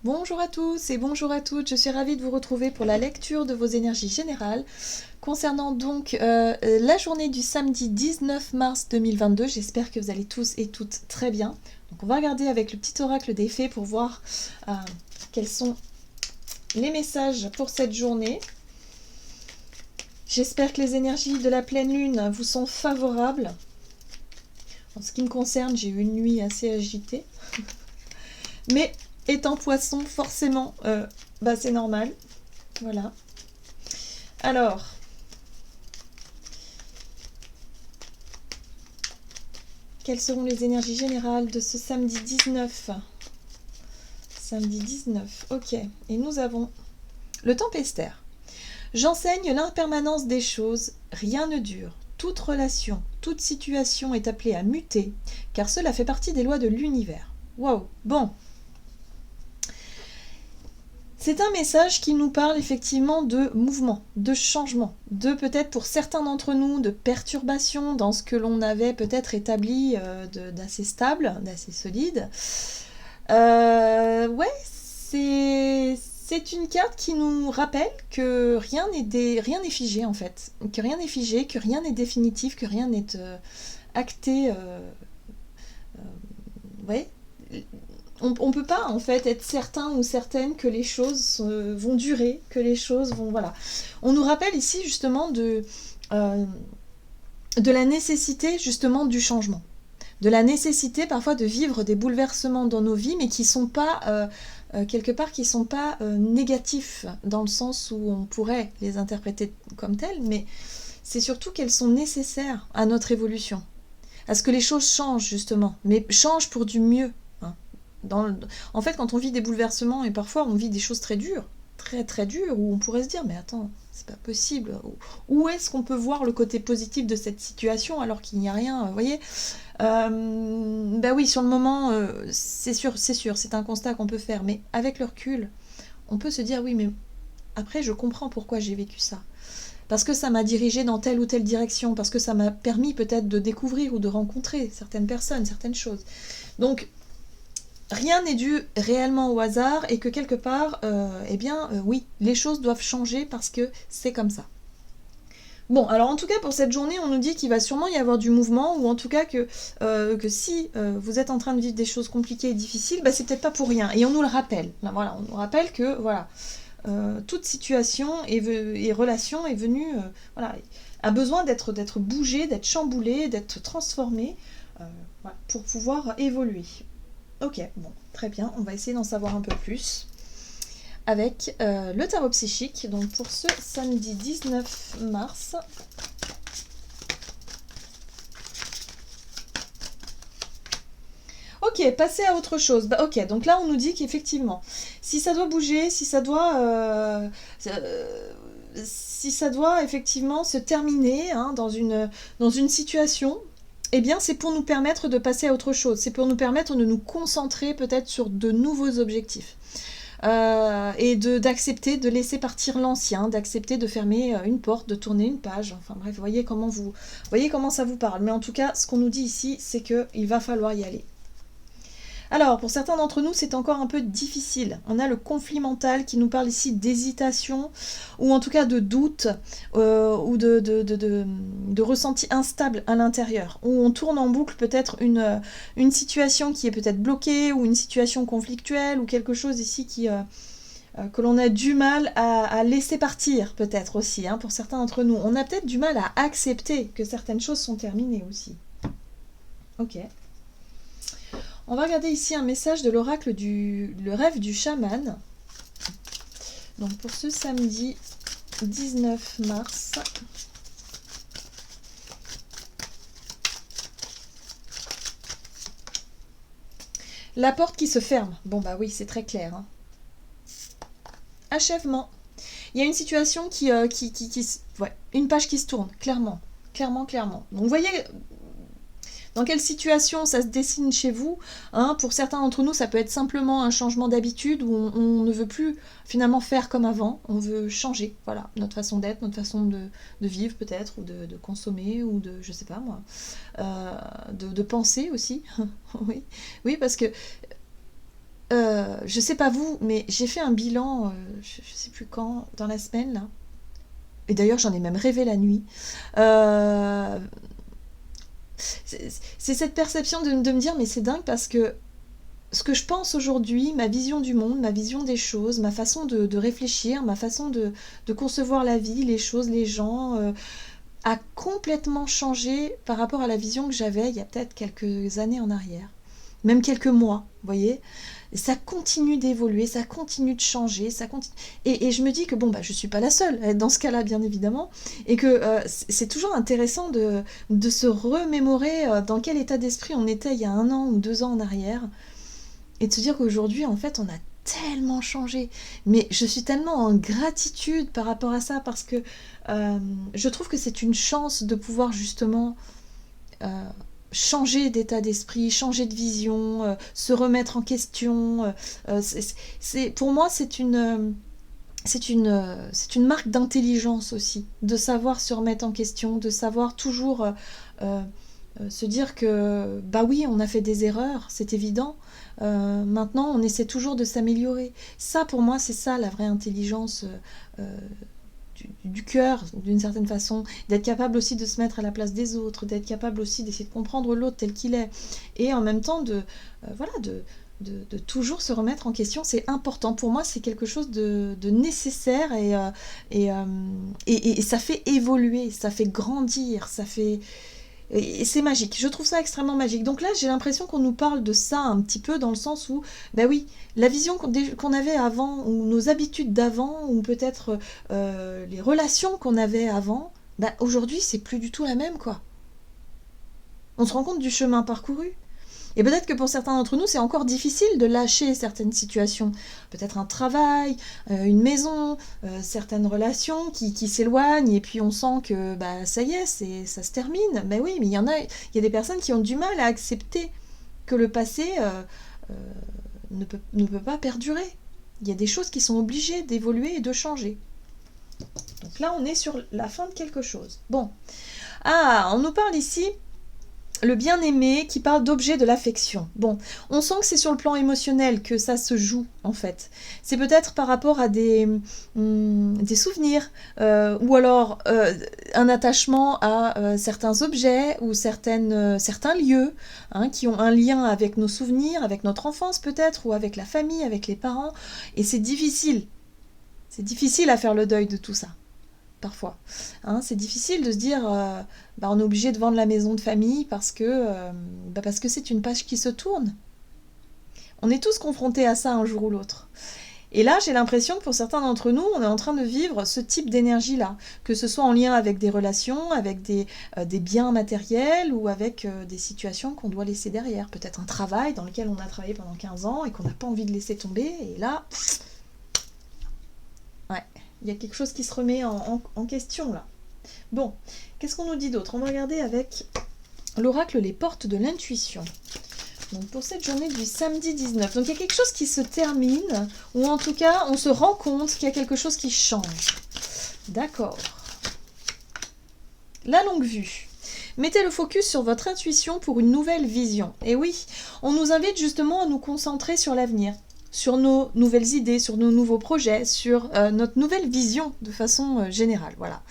Bonjour à tous et bonjour à toutes, je suis ravie de vous retrouver pour la lecture de vos énergies générales concernant donc la journée du samedi 19 mars 2022. J'espère que vous allez tous et toutes très bien. Donc on va regarder avec le petit oracle des fées pour voir quels sont les messages pour cette journée. J'espère que les énergies de la pleine lune vous sont favorables. En ce qui me concerne, j'ai eu une nuit assez agitée. Mais étant poisson, forcément, c'est normal. Voilà. Alors, quelles seront les énergies générales de ce samedi 19 ? Samedi 19, ok. Et nous avons le tempestaire. J'enseigne l'impermanence des choses, rien ne dure. Toute relation, toute situation est appelée à muter, car cela fait partie des lois de l'univers. Waouh, bon. C'est un message qui nous parle effectivement de mouvement, de changement, de peut-être pour certains d'entre nous de perturbation dans ce que l'on avait peut-être établi d'assez stable, d'assez solide. Ouais, c'est une carte qui nous rappelle que rien n'est figé en fait, que rien n'est figé, que rien n'est définitif, que rien n'est acté. Ouais. On peut pas en fait être certain ou certaine que les choses vont durer, que les choses vont... Voilà. On nous rappelle ici justement de la nécessité justement du changement. De la nécessité parfois de vivre des bouleversements dans nos vies, mais qui sont pas, quelque part, qui sont pas négatifs, dans le sens où on pourrait les interpréter comme tels, mais c'est surtout qu'elles sont nécessaires à notre évolution. À ce que les choses changent justement, mais changent pour du mieux. En fait, quand on vit des bouleversements, et parfois on vit des choses très dures, très très dures, où on pourrait se dire, mais attends, c'est pas possible. Où est-ce qu'on peut voir le côté positif de cette situation alors qu'il n'y a rien, vous voyez oui, sur le moment, c'est sûr, c'est un constat qu'on peut faire, mais avec le recul, on peut se dire, oui, mais après, je comprends pourquoi j'ai vécu ça. Parce que ça m'a dirigé dans telle ou telle direction, parce que ça m'a permis peut-être de découvrir ou de rencontrer certaines personnes, certaines choses. Donc, rien n'est dû réellement au hasard et que quelque part, oui, les choses doivent changer parce que c'est comme ça. Bon, alors en tout cas pour cette journée, on nous dit qu'il va sûrement y avoir du mouvement, ou en tout cas que si vous êtes en train de vivre des choses compliquées et difficiles, c'est peut-être pas pour rien. Et on nous le rappelle. Là, voilà, on nous rappelle que voilà, toute situation et relation est venue, a besoin d'être bougée, d'être chamboulée, d'être transformée pour pouvoir évoluer. Ok, bon, très bien, on va essayer d'en savoir un peu plus avec le tarot psychique, donc pour ce samedi 19 mars. Ok, passer à autre chose. Ok, donc là on nous dit qu'effectivement, si ça doit bouger, si ça doit effectivement se terminer dans une situation, eh bien c'est pour nous permettre de passer à autre chose, c'est pour nous permettre de nous concentrer peut-être sur de nouveaux objectifs. Et d'accepter de laisser partir l'ancien, d'accepter de fermer une porte, de tourner une page. Enfin bref, voyez comment ça vous parle. Mais en tout cas, ce qu'on nous dit ici, c'est qu'il va falloir y aller. Alors, pour certains d'entre nous, c'est encore un peu difficile. On a le conflit mental qui nous parle ici d'hésitation, ou en tout cas de doute, ou de ressenti instable à l'intérieur, où on tourne en boucle peut-être une situation qui est peut-être bloquée, ou une situation conflictuelle, ou quelque chose ici que l'on a du mal à laisser partir, peut-être aussi, pour certains d'entre nous. On a peut-être du mal à accepter que certaines choses sont terminées aussi. Ok. On va regarder ici un message de l'oracle le rêve du chaman. Donc pour ce samedi 19 mars. La porte qui se ferme. Bon oui, c'est très clair. Achèvement. Il y a une situation une page qui se tourne, clairement. Clairement. Donc vous voyez dans quelle situation ça se dessine chez vous. Pour certains d'entre nous, ça peut être simplement un changement d'habitude où on ne veut plus finalement faire comme avant, on veut changer, voilà, notre façon d'être, notre façon de vivre peut-être, ou de consommer, ou de, je sais pas moi, de penser aussi. Oui, parce que je sais pas vous, mais j'ai fait un bilan, je sais plus quand, dans la semaine, là. Et d'ailleurs, j'en ai même rêvé la nuit. Euh, c'est cette perception de me dire, mais c'est dingue parce que ce que je pense aujourd'hui, ma vision du monde, ma vision des choses, ma façon de réfléchir, ma façon de concevoir la vie, les choses, les gens, a complètement changé par rapport à la vision que j'avais il y a peut-être quelques années en arrière. Même quelques mois, vous voyez. Et ça continue d'évoluer, ça continue de changer, ça continue... Et je me dis que bon, bah, je ne suis pas la seule, dans ce cas-là, bien évidemment, et que c'est toujours intéressant de se remémorer dans quel état d'esprit on était il y a 1 an ou 2 ans en arrière, et de se dire qu'aujourd'hui, en fait, on a tellement changé. Mais je suis tellement en gratitude par rapport à ça, parce que je trouve que c'est une chance de pouvoir justement euh, changer d'état d'esprit, changer de vision, se remettre en question. Pour moi, c'est une marque d'intelligence aussi, de savoir se remettre en question, de savoir toujours se dire que, bah oui, on a fait des erreurs, c'est évident. Maintenant, on essaie toujours de s'améliorer. Ça, pour moi, c'est ça la vraie intelligence du cœur, d'une certaine façon, d'être capable aussi de se mettre à la place des autres, d'être capable aussi d'essayer de comprendre l'autre tel qu'il est, et en même temps voilà, de toujours se remettre en question. C'est important. Pour moi, c'est quelque chose de nécessaire, et ça fait évoluer, ça fait grandir, ça fait... Et c'est magique, je trouve ça extrêmement magique. Donc là, j'ai l'impression qu'on nous parle de ça un petit peu dans le sens où, ben oui, la vision qu'on avait avant, ou nos habitudes d'avant, ou peut-être les relations qu'on avait avant, ben aujourd'hui, c'est plus du tout la même, quoi. On se rend compte du chemin parcouru. Et peut-être que pour certains d'entre nous, c'est encore difficile de lâcher certaines situations. Peut-être un travail, une maison, certaines relations qui s'éloignent, et puis on sent que bah, ça y est, ça se termine. Mais oui, mais il y a des personnes qui ont du mal à accepter que le passé euh, ne peut pas perdurer. Il y a des choses qui sont obligées d'évoluer et de changer. Donc là, on est sur la fin de quelque chose. Bon. Ah, on nous parle ici le bien-aimé qui parle d'objet de l'affection. Bon, on sent que c'est sur le plan émotionnel que ça se joue, en fait. C'est peut-être par rapport à des souvenirs, ou alors un attachement à certains objets ou certains lieux, hein, qui ont un lien avec nos souvenirs, avec notre enfance peut-être, ou avec la famille, avec les parents. Et c'est difficile. C'est difficile à faire le deuil de tout ça. Parfois. Hein, c'est difficile de se dire bah, on est obligé de vendre la maison de famille parce que c'est une page qui se tourne. On est tous confrontés à ça un jour ou l'autre. Et là, j'ai l'impression que pour certains d'entre nous, on est en train de vivre ce type d'énergie-là, que ce soit en lien avec des relations, avec des biens matériels, ou avec des situations qu'on doit laisser derrière. Peut-être un travail dans lequel on a travaillé pendant 15 ans et qu'on n'a pas envie de laisser tomber, et là... Ouais. Il y a quelque chose qui se remet en question là. Bon, qu'est-ce qu'on nous dit d'autre? On va regarder avec l'oracle les portes de l'intuition. Donc pour cette journée du samedi 19. Donc il y a quelque chose qui se termine, ou en tout cas on se rend compte qu'il y a quelque chose qui change. D'accord. La longue vue. Mettez le focus sur votre intuition pour une nouvelle vision. Et oui, on nous invite justement à nous concentrer sur l'avenir, sur nos nouvelles idées, sur nos nouveaux projets, sur notre nouvelle vision de façon générale. Voilà.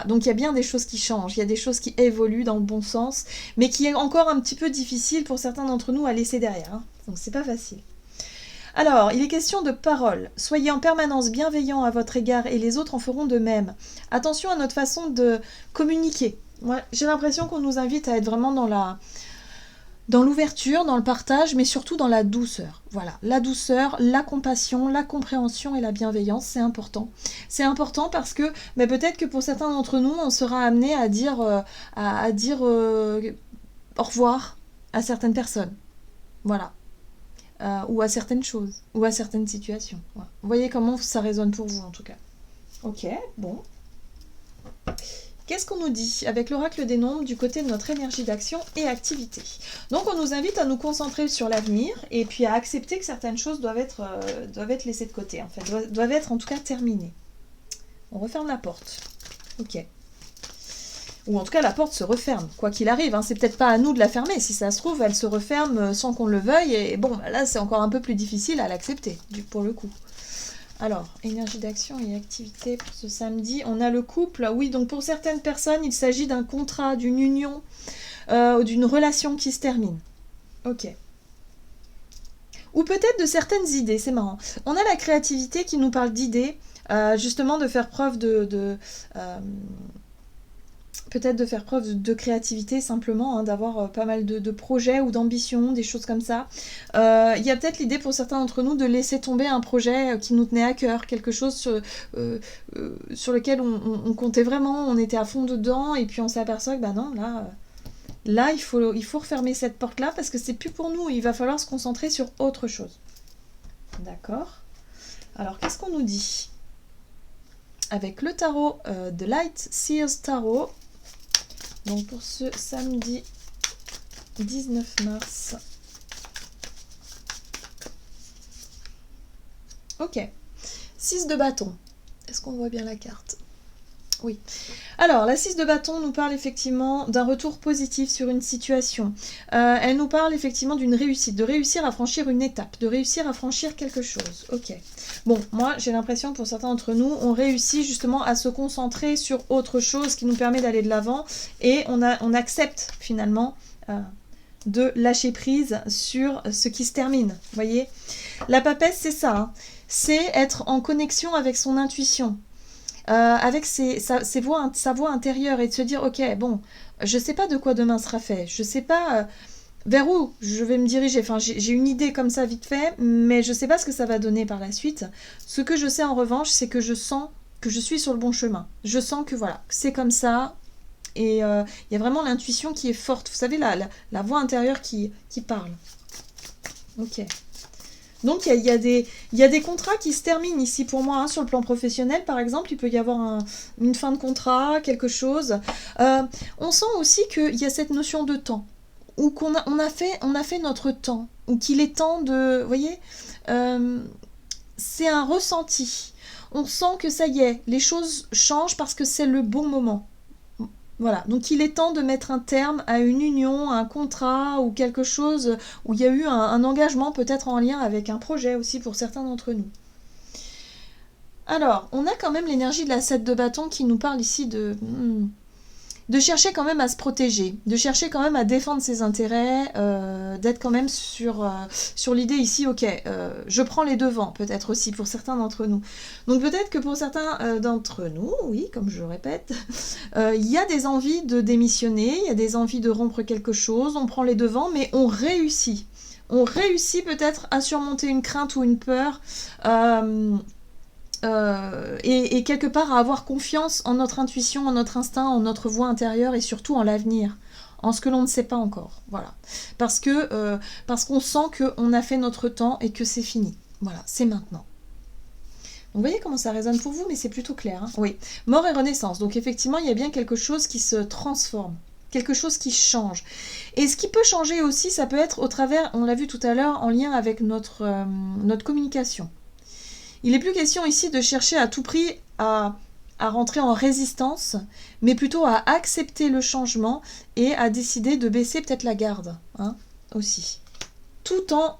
Donc il y a bien des choses qui changent, il y a des choses qui évoluent dans le bon sens, mais qui est encore un petit peu difficile pour certains d'entre nous à laisser derrière. Hein. Donc c'est pas facile. Alors, il est question de parole. Soyez en permanence bienveillant à votre égard et les autres en feront de même. Attention à notre façon de communiquer. Ouais, j'ai l'impression qu'on nous invite à être vraiment dans l'ouverture, dans le partage, mais surtout dans la douceur. Voilà, la douceur, la compassion, la compréhension et la bienveillance, c'est important. C'est important parce que peut-être que pour certains d'entre nous, on sera amené à dire, au revoir à certaines personnes. Voilà. Ou à certaines choses, ou à certaines situations. Voilà. Vous voyez comment ça résonne pour vous, en tout cas. Ok, bon. Qu'est-ce qu'on nous dit avec l'oracle des nombres du côté de notre énergie d'action et activité? Donc on nous invite à nous concentrer sur l'avenir et puis à accepter que certaines choses doivent être laissées de côté, en fait, doivent être en tout cas terminées. On referme la porte. Ok. Ou en tout cas, la porte se referme, quoi qu'il arrive. Hein. C'est peut-être pas à nous de la fermer. Si ça se trouve, elle se referme sans qu'on le veuille. Et bon, là, c'est encore un peu plus difficile à l'accepter, pour le coup. Alors, énergie d'action et activité pour ce samedi. On a le couple. Oui, donc pour certaines personnes, il s'agit d'un contrat, d'une union, d'une relation qui se termine. Ok. Ou peut-être de certaines idées, c'est marrant. On a la créativité qui nous parle d'idées, justement de faire preuve peut-être de faire preuve de créativité simplement, hein, d'avoir pas mal de projets ou d'ambitions, des choses comme ça. Il y a peut-être l'idée pour certains d'entre nous de laisser tomber un projet qui nous tenait à cœur, quelque chose sur lequel on comptait vraiment, on était à fond dedans, et puis on s'aperçoit que bah non, là il faut refermer cette porte-là parce que c'est plus pour nous, il va falloir se concentrer sur autre chose. D'accord. Alors qu'est-ce qu'on nous dit avec le tarot de Light Seers Tarot? Donc pour ce samedi 19 mars. Ok. 6 de bâton. Est-ce qu'on voit bien la carte? Oui. Alors, la 6 de bâton nous parle effectivement d'un retour positif sur une situation. Elle nous parle effectivement d'une réussite, de réussir à franchir une étape, de réussir à franchir quelque chose. Ok. Bon, moi, j'ai l'impression que pour certains d'entre nous, on réussit justement à se concentrer sur autre chose qui nous permet d'aller de l'avant et on accepte finalement de lâcher prise sur ce qui se termine. Vous voyez? La papesse, c'est ça. Hein. C'est être en connexion avec son intuition. Avec sa voix intérieure et de se dire ok bon je sais pas de quoi demain sera fait, je sais pas vers où je vais me diriger, enfin j'ai une idée comme ça vite fait mais je sais pas ce que ça va donner par la suite. Ce que je sais en revanche c'est que je sens que je suis sur le bon chemin, je sens que voilà c'est comme ça et il y a vraiment l'intuition qui est forte, vous savez la voix intérieure qui parle. Ok. Donc il y a des contrats qui se terminent ici pour moi, hein, sur le plan professionnel par exemple, il peut y avoir une fin de contrat, quelque chose. On sent aussi qu'il y a cette notion de temps, ou qu'on a fait notre temps, ou qu'il est temps de... Vous voyez, c'est un ressenti. On sent que ça y est, les choses changent parce que c'est le bon moment. Voilà, donc il est temps de mettre un terme à une union, à un contrat ou quelque chose où il y a eu un engagement peut-être en lien avec un projet aussi pour certains d'entre nous. Alors, on a quand même l'énergie de la 7 de bâton qui nous parle ici de chercher quand même à se protéger, de chercher quand même à défendre ses intérêts, d'être quand même sur l'idée ici, ok, je prends les devants, peut-être aussi pour certains d'entre nous. Donc peut-être que pour certains d'entre nous, oui, comme je le répète, il y a des envies de démissionner, il y a des envies de rompre quelque chose, on prend les devants, mais on réussit. On réussit peut-être à surmonter une crainte ou une peur, et quelque part à avoir confiance en notre intuition, en notre instinct, en notre voix intérieure et surtout en l'avenir, en ce que l'on ne sait pas encore. Voilà. Parce qu'on sent qu'on a fait notre temps et que c'est fini. Voilà, c'est maintenant. Donc, vous voyez comment ça résonne pour vous, mais c'est plutôt clair. Hein, oui. Mort et renaissance. Donc effectivement, il y a bien quelque chose qui se transforme. Quelque chose qui change. Et ce qui peut changer aussi, ça peut être au travers, on l'a vu tout à l'heure, en lien avec notre communication. Il n'est plus question ici de chercher à tout prix à rentrer en résistance, mais plutôt à accepter le changement et à décider de baisser peut-être la garde, hein, aussi. Tout en,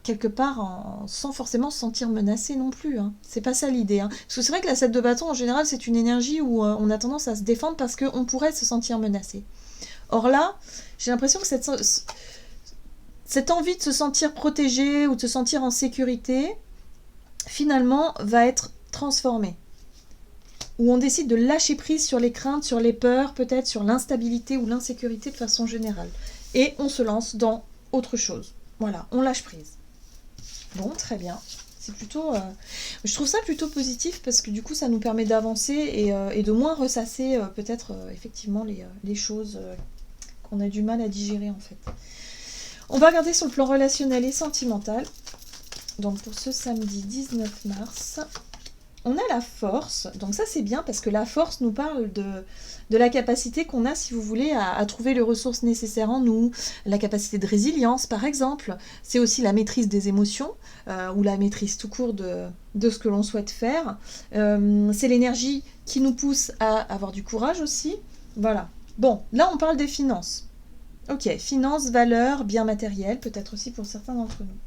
quelque part, sans forcément se sentir menacé non plus. Hein. C'est pas ça l'idée. Hein. Parce que c'est vrai que la 7 de bâton, en général, c'est une énergie où on a tendance à se défendre parce qu'on pourrait se sentir menacé. Or là, j'ai l'impression que cette envie de se sentir protégé ou de se sentir en sécurité, finalement, va être transformée. Où on décide de lâcher prise sur les craintes, sur les peurs, peut-être sur l'instabilité ou l'insécurité de façon générale. Et on se lance dans autre chose. Voilà, on lâche prise. Bon, très bien. C'est plutôt... je trouve ça plutôt positif parce que du coup, ça nous permet d'avancer et de moins ressasser peut-être effectivement les choses qu'on a du mal à digérer en fait. On va regarder sur le plan relationnel et sentimental. Donc pour ce samedi 19 mars. On a la force, donc ça c'est bien parce que la force nous parle de la capacité qu'on a, si vous voulez, à trouver les ressources nécessaires en nous, la capacité de résilience par exemple, c'est aussi la maîtrise des émotions, ou la maîtrise tout court de ce que l'on souhaite faire. C'est l'énergie qui nous pousse à avoir du courage aussi, voilà. Bon, là on parle des finances. Ok, finances, valeurs, biens matériels, peut-être aussi pour certains d'entre nous.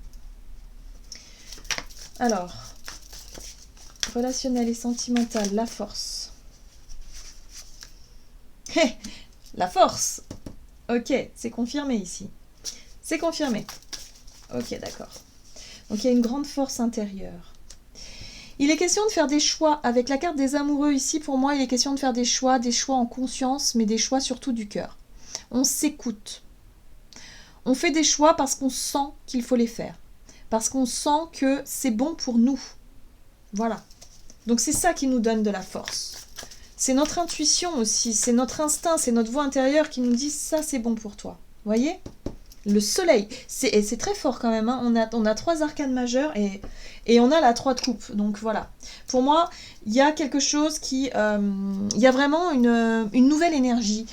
Alors, relationnel et sentimental, la force. Hé, la force. Ok, c'est confirmé ici. C'est confirmé. Ok, d'accord. Donc il y a une grande force intérieure. Il est question de faire des choix. Avec la carte des amoureux ici, pour moi, il est question de faire des choix en conscience, mais des choix surtout du cœur. On s'écoute. On fait des choix parce qu'on sent qu'il faut les faire. Parce qu'on sent que c'est bon pour nous. Voilà. Donc c'est ça qui nous donne de la force. C'est notre intuition aussi, c'est notre instinct, c'est notre voix intérieure qui nous dit ça c'est bon pour toi. Vous voyez ? Le soleil, c'est très fort quand même, hein. On a 3 arcanes majeures et on a la 3 de coupe. Donc voilà. Pour moi, il y a quelque chose qui... il y a vraiment une nouvelle énergie.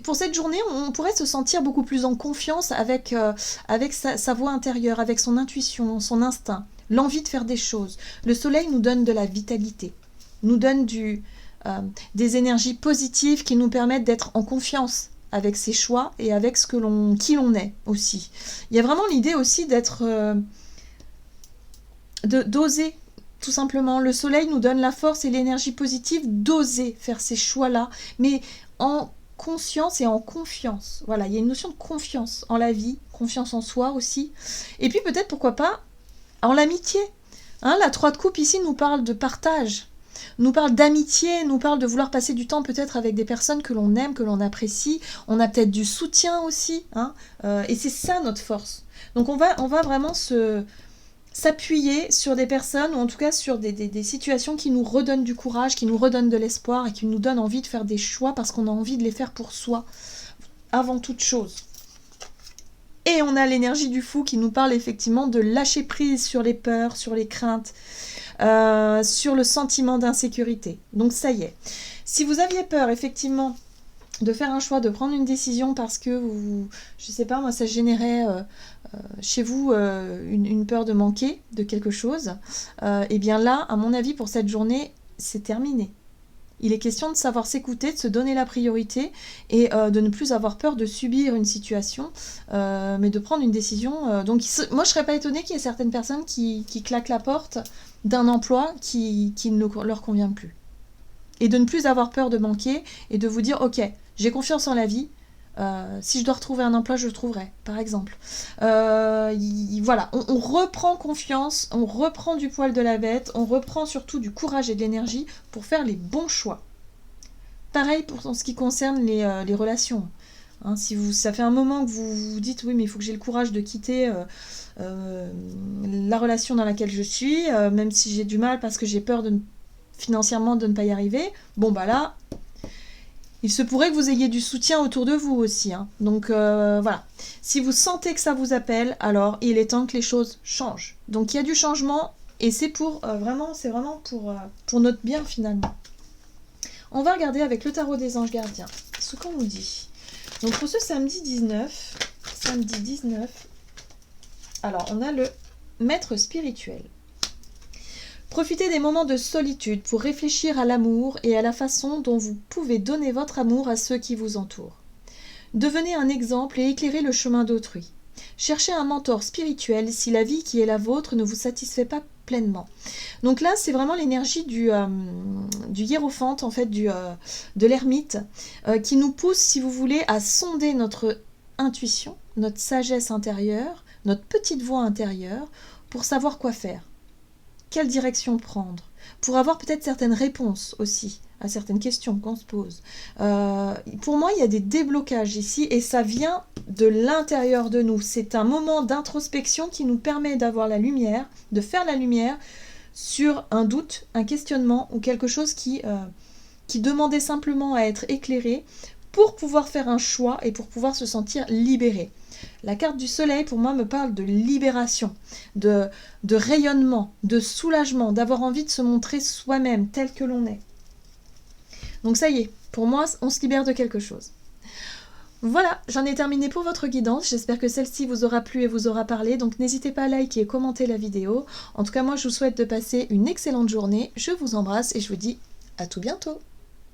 Pour cette journée, on pourrait se sentir beaucoup plus en confiance avec sa voix intérieure, avec son intuition, son instinct, l'envie de faire des choses. Le soleil nous donne de la vitalité, nous donne des énergies positives qui nous permettent d'être en confiance avec ses choix et avec qui l'on est aussi. Il y a vraiment l'idée aussi d'oser, tout simplement. Le soleil nous donne la force et l'énergie positive d'oser faire ces choix-là, mais en conscience et en confiance. Voilà, il y a une notion de confiance en la vie, confiance en soi aussi. Et puis peut-être, pourquoi pas, en l'amitié. Hein, la 3 de coupe ici nous parle de partage, nous parle d'amitié, nous parle de vouloir passer du temps peut-être avec des personnes que l'on aime, que l'on apprécie. On a peut-être du soutien aussi, hein, et c'est ça notre force. Donc on va vraiment s'appuyer sur des personnes, ou en tout cas sur des situations qui nous redonnent du courage, qui nous redonnent de l'espoir et qui nous donnent envie de faire des choix parce qu'on a envie de les faire pour soi, avant toute chose. Et on a l'énergie du fou qui nous parle effectivement de lâcher prise sur les peurs, sur les craintes, sur le sentiment d'insécurité. Donc ça y est. Si vous aviez peur effectivement de faire un choix, de prendre une décision parce que je sais pas moi, ça générait chez vous une peur de manquer de quelque chose, et bien là, à mon avis, pour cette journée, c'est terminé. Il est question de savoir s'écouter, de se donner la priorité et de ne plus avoir peur de subir une situation, mais de prendre une décision. Donc moi, je serais pas étonnée qu'il y ait certaines personnes qui claquent la porte d'un emploi qui ne leur convient plus. Et de ne plus avoir peur de manquer et de vous dire, ok, j'ai confiance en la vie, si je dois retrouver un emploi, je le trouverai, par exemple. Voilà, on reprend confiance, on reprend du poil de la bête, on reprend surtout du courage et de l'énergie pour faire les bons choix. Pareil en ce qui concerne les relations. Hein, si ça fait un moment que vous vous dites, oui, mais il faut que j'ai le courage de quitter la relation dans laquelle je suis, même si j'ai du mal parce que j'ai peur financièrement de ne pas y arriver, bon bah là, il se pourrait que vous ayez du soutien autour de vous aussi. Hein. Donc voilà, si vous sentez que ça vous appelle, alors il est temps que les choses changent. Donc il y a du changement et c'est vraiment pour notre bien finalement. On va regarder avec le tarot des anges gardiens ce qu'on nous dit. Donc pour ce samedi 19, alors on a le maître spirituel. Profitez des moments de solitude pour réfléchir à l'amour et à la façon dont vous pouvez donner votre amour à ceux qui vous entourent. Devenez un exemple et éclairez le chemin d'autrui. Cherchez un mentor spirituel si la vie qui est la vôtre ne vous satisfait pas pleinement. Donc là, c'est vraiment l'énergie du hiérophante, en fait, de l'ermite, qui nous pousse, si vous voulez, à sonder notre intuition, notre sagesse intérieure, notre petite voix intérieure, pour savoir quoi faire. Quelle direction prendre? Pour avoir peut-être certaines réponses aussi à certaines questions qu'on se pose. Pour moi, il y a des déblocages ici et ça vient de l'intérieur de nous. C'est un moment d'introspection qui nous permet d'avoir la lumière, de faire la lumière sur un doute, un questionnement ou quelque chose qui demandait simplement à être éclairé pour pouvoir faire un choix et pour pouvoir se sentir libéré. La carte du soleil, pour moi, me parle de libération, de rayonnement, de soulagement, d'avoir envie de se montrer soi-même tel que l'on est. Donc ça y est, pour moi, on se libère de quelque chose. Voilà, j'en ai terminé pour votre guidance. J'espère que celle-ci vous aura plu et vous aura parlé. Donc n'hésitez pas à liker et commenter la vidéo. En tout cas, moi, je vous souhaite de passer une excellente journée. Je vous embrasse et je vous dis à tout bientôt.